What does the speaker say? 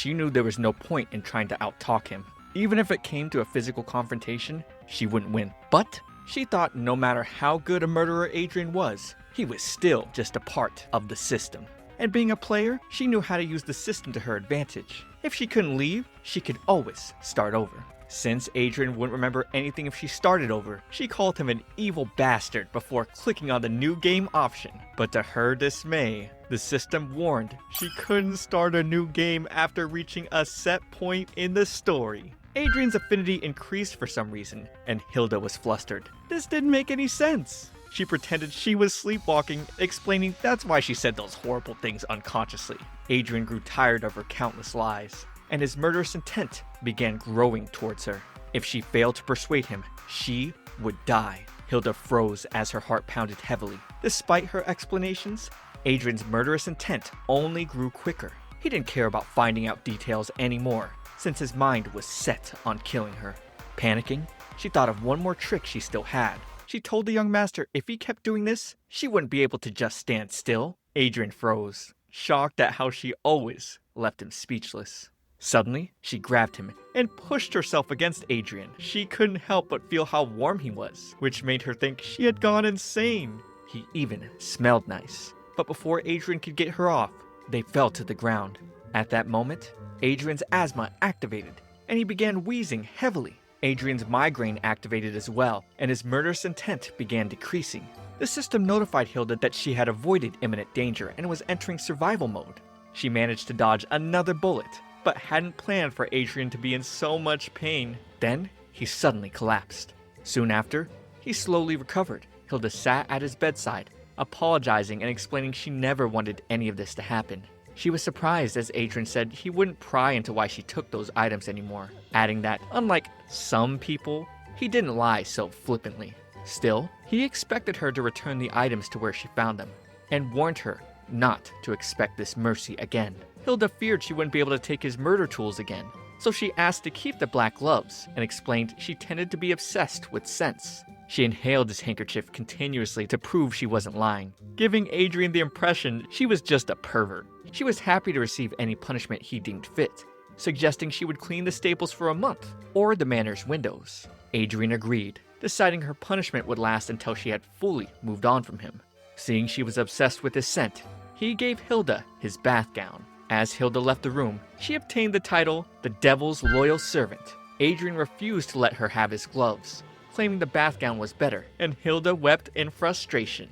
she knew there was no point in trying to outtalk him. Even if it came to a physical confrontation, she wouldn't win. But she thought no matter how good a murderer Adrian was, he was still just a part of the system. And being a player, she knew how to use the system to her advantage. If she couldn't leave, she could always start over. Since Adrian wouldn't remember anything if she started over, she called him an evil bastard before clicking on the new game option. But to her dismay, the system warned she couldn't start a new game after reaching a set point in the story. Adrian's affinity increased for some reason, and Hilda was flustered. This didn't make any sense. She pretended she was sleepwalking, explaining that's why she said those horrible things unconsciously. Adrian grew tired of her countless lies, and his murderous intent began growing towards her. If she failed to persuade him, she would die. Hilda froze as her heart pounded heavily. Despite her explanations, Adrian's murderous intent only grew quicker. He didn't care about finding out details anymore, since his mind was set on killing her. Panicking, she thought of one more trick she still had. She told the young master if he kept doing this, she wouldn't be able to just stand still. Adrian froze, shocked at how she always left him speechless. Suddenly, she grabbed him and pushed herself against Adrian. She couldn't help but feel how warm he was, which made her think she had gone insane. He even smelled nice. But before Adrian could get her off, they fell to the ground. At that moment, Adrian's asthma activated, and he began wheezing heavily. Adrian's migraine activated as well, and his murderous intent began decreasing. The system notified Hilda that she had avoided imminent danger and was entering survival mode. She managed to dodge another bullet, but hadn't planned for Adrian to be in so much pain. Then, he suddenly collapsed. Soon after, he slowly recovered. Hilda sat at his bedside, apologizing and explaining she never wanted any of this to happen. She was surprised as Adrian said he wouldn't pry into why she took those items anymore, adding that, unlike some people, he didn't lie so flippantly. Still, he expected her to return the items to where she found them, and warned her not to expect this mercy again. Hilda feared she wouldn't be able to take his murder tools again, so she asked to keep the black gloves and explained she tended to be obsessed with scents. She inhaled his handkerchief continuously to prove she wasn't lying, giving Adrian the impression she was just a pervert. She was happy to receive any punishment he deemed fit, suggesting she would clean the stables for a month or the manor's windows. Adrian agreed, deciding her punishment would last until she had fully moved on from him. Seeing she was obsessed with his scent, he gave Hilda his bath gown. As Hilda left the room, she obtained the title, the Devil's Loyal Servant. Adrian refused to let her have his gloves, claiming the bath gown was better, and Hilda wept in frustration.